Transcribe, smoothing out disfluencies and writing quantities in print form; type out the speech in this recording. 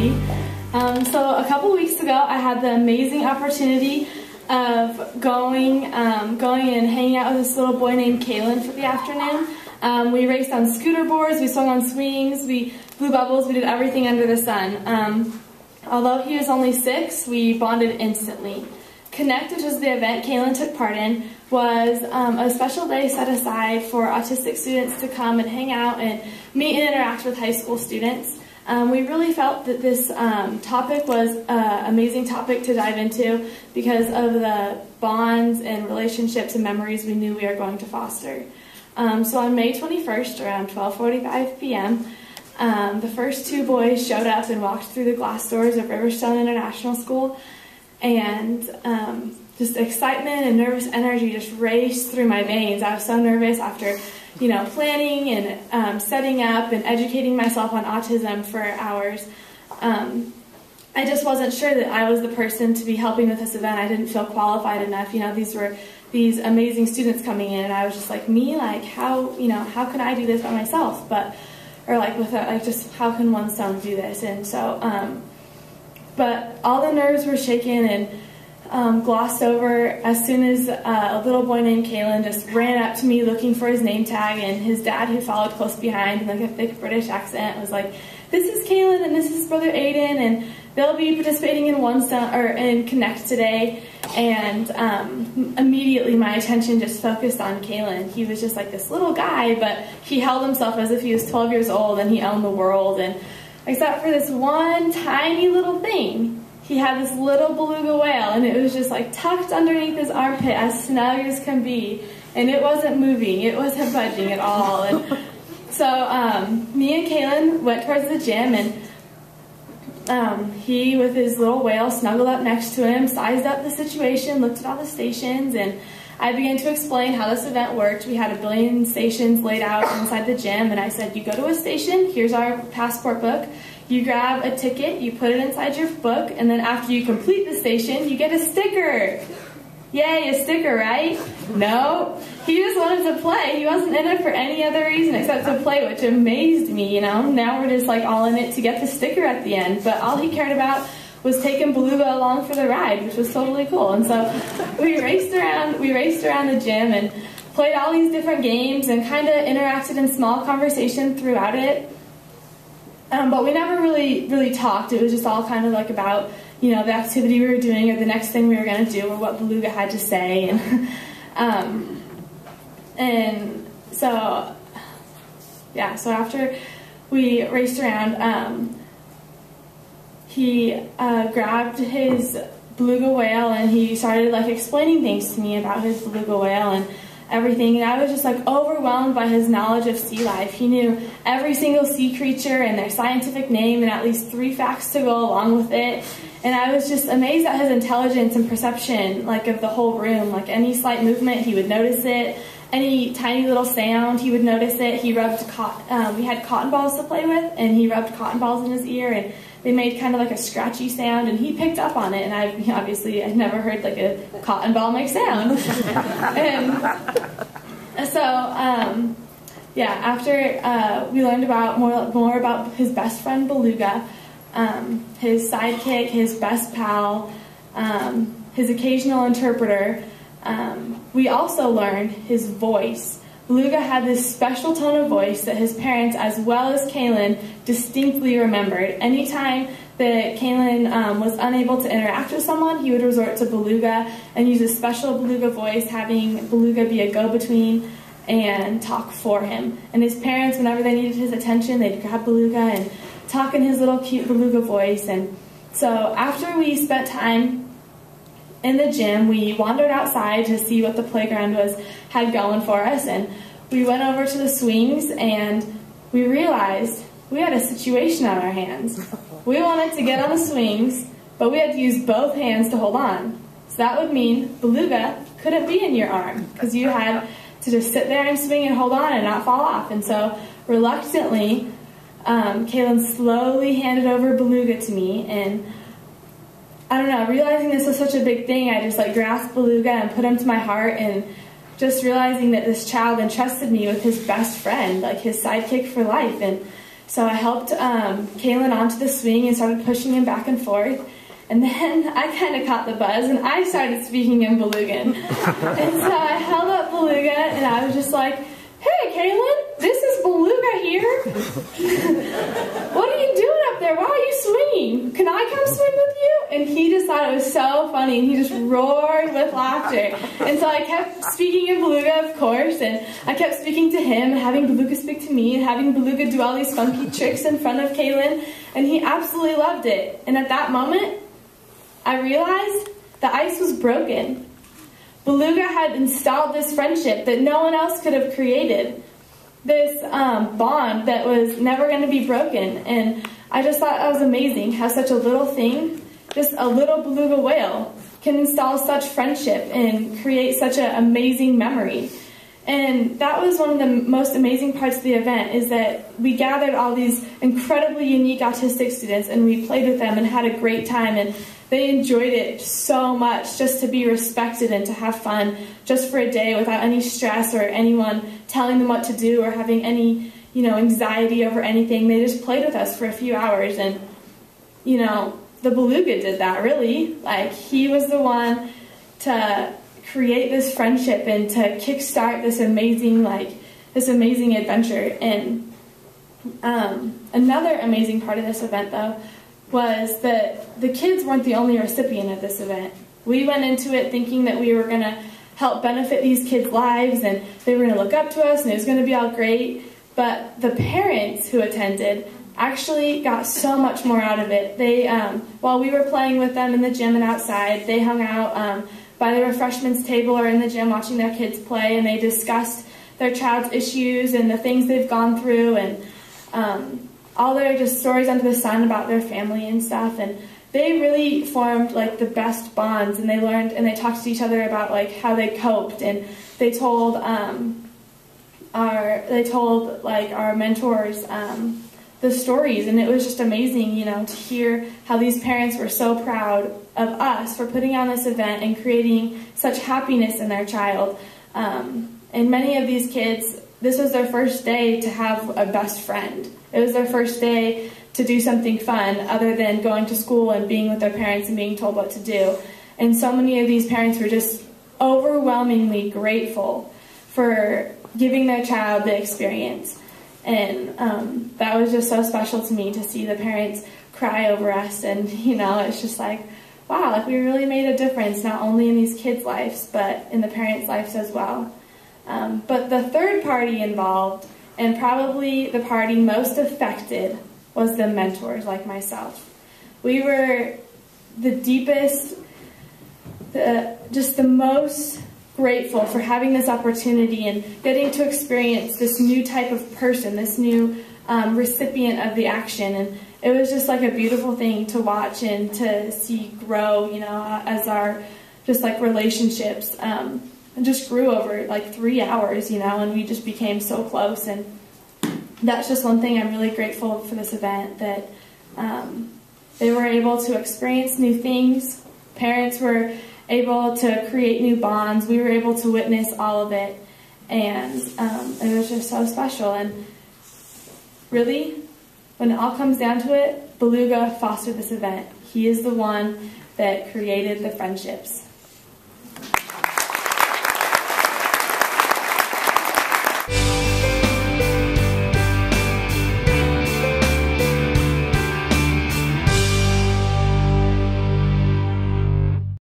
be. So a couple weeks ago, I had the amazing opportunity of going and hanging out with this little boy named Kalen for the afternoon. We raced on scooter boards, we swung on swings, we blew bubbles, we did everything under the sun. Although he was only 6, we bonded instantly. Connect, which was the event Kalen took part in, was a special day set aside for autistic students to come and hang out and meet and interact with high school students. We really felt that this topic was an amazing topic to dive into because of the bonds and relationships and memories we knew we were going to foster. So on May 21st, around 12:45 p.m., the first 2 boys showed up and walked through the glass doors of Riverstone International School, and just excitement and nervous energy just raced through my veins. I was so nervous after, planning and setting up and educating myself on autism for hours. I just wasn't sure that I was the person to be helping with this event. I didn't feel qualified enough. These were these amazing students coming in, and I was just like, me? Like, how can I do this by myself? Just how can one son do this? And so, but all the nerves were shaken and glossed over as soon as a little boy named Kalen just ran up to me looking for his name tag, and his dad, who followed close behind in like a thick British accent, was like, "This is Kalen and this is his brother Aiden, and they'll be participating in in Connect today." And immediately my attention just focused on Kalen. He was just like this little guy, but he held himself as if he was 12 years old and he owned the world. And except for this one tiny little thing, he had this little beluga whale, and it was just like tucked underneath his armpit as snug as can be, and it wasn't moving, it wasn't budging at all. And so me and Kalen went towards the gym, and he, with his little whale, snuggled up next to him, sized up the situation, looked at all the stations, and I began to explain how this event worked. We had 1 billion stations laid out inside the gym, and I said, you go to a station, here's our passport book, you grab a ticket, you put it inside your book, and then after you complete the station, you get a sticker. Yay, a sticker, right? No, he just wanted to play. He wasn't in it for any other reason except to play, which amazed me, Now we're just like all in it to get the sticker at the end, but all he cared about was taking Beluga along for the ride, which was totally cool. And so we raced around the gym and played all these different games and kind of interacted in small conversation throughout it. But we never really talked. It was just all kind of like about, the activity we were doing or the next thing we were going to do or what Beluga had to say. And so after we raced around, he grabbed his beluga whale and he started explaining things to me about his beluga whale and everything, and I was just overwhelmed by his knowledge of sea life. He knew every single sea creature and their scientific name and at least 3 facts to go along with it, and I was just amazed at his intelligence and perception of the whole room. Any slight movement, he would notice it. Any tiny little sound, he would notice it. He rubbed we had cotton balls to play with, and he rubbed cotton balls in his ear, and they made kind of a scratchy sound, and he picked up on it, and I'd never heard a cotton ball make sound. And so, after we learned about more about his best friend Beluga, his sidekick, his best pal, his occasional interpreter, we also learned his voice. Beluga had this special tone of voice that his parents, as well as Kalen, distinctly remembered. Anytime that Kalen was unable to interact with someone, he would resort to Beluga and use a special Beluga voice, having Beluga be a go-between and talk for him. And his parents, whenever they needed his attention, they'd grab Beluga and talk in his little cute Beluga voice. And so after we spent time in the gym, we wandered outside to see what the playground had going for us, and we went over to the swings, and we realized we had a situation on our hands. We wanted to get on the swings, but we had to use both hands to hold on. So that would mean Beluga couldn't be in your arm, because you had to just sit there and swing and hold on and not fall off. And so, reluctantly, Kalen slowly handed over Beluga to me, and I don't know, realizing this was such a big thing, I just grasped Beluga and put him to my heart, and just realizing that this child entrusted me with his best friend, his sidekick for life. And So I helped Kaylin onto the swing and started pushing him back and forth. And then I kind of caught the buzz, and I started speaking in Belugan. And so I held up Beluga, and I was just like, "Hey, Kaylin, this is Beluga here. What are you doing up there? Why are you swinging? Can I come swing with you?" And he just thought it was so funny, and he just roared with laughter. And so I kept speaking in Beluga, of course, and I kept speaking to him, and having Beluga speak to me, and having Beluga do all these funky tricks in front of Kaylin, and he absolutely loved it. And at that moment, I realized the ice was broken. Beluga had installed this friendship that no one else could have created. This bond that was never going to be broken. And I just thought that was amazing how such a little thing, just a little beluga whale, can install such friendship and create such an amazing memory. And that was one of the most amazing parts of the event, is that we gathered all these incredibly unique autistic students, and we played with them and had a great time, and they enjoyed it so much, just to be respected and to have fun just for a day without any stress or anyone telling them what to do or having any, anxiety over anything. They just played with us for a few hours, and, the beluga did that, really. Like, he was the one to create this friendship and to kickstart this amazing adventure. And another amazing part of this event, though, was that the kids weren't the only recipient of this event. We went into it thinking that we were going to help benefit these kids' lives, and they were going to look up to us, and it was going to be all great. But the parents who attended actually got so much more out of it. They, while we were playing with them in the gym and outside, they hung out by the refreshments table or in the gym watching their kids play, and they discussed their child's issues and the things they've gone through, and all their just stories under the sun about their family and stuff. And they really formed like the best bonds, and they learned and they talked to each other about like how they coped, and they told our mentors the stories, and it was just amazing, to hear how these parents were so proud of us for putting on this event and creating such happiness in their child. And many of these kids, this was their first day to have a best friend. It was their first day to do something fun other than going to school and being with their parents and being told what to do. And so many of these parents were just overwhelmingly grateful for giving their child the experience. And that was just so special to me, to see the parents cry over us. And, it's just like, wow, like we really made a difference, not only in these kids' lives, but in the parents' lives as well. But the third party involved, and probably the party most affected, was the mentors like myself. We were the deepest, just the most grateful for having this opportunity and getting to experience this new type of person, this new recipient of the action. And it was just like a beautiful thing to watch and to see grow, as our just like relationships just grew over like 3 hours, and we just became so close. And that's just one thing I'm really grateful for this event, that they were able to experience new things. Parents were able to create new bonds. We were able to witness all of it, and it was just so special. And really, when it all comes down to it, Beluga fostered this event. He is the one that created the friendships.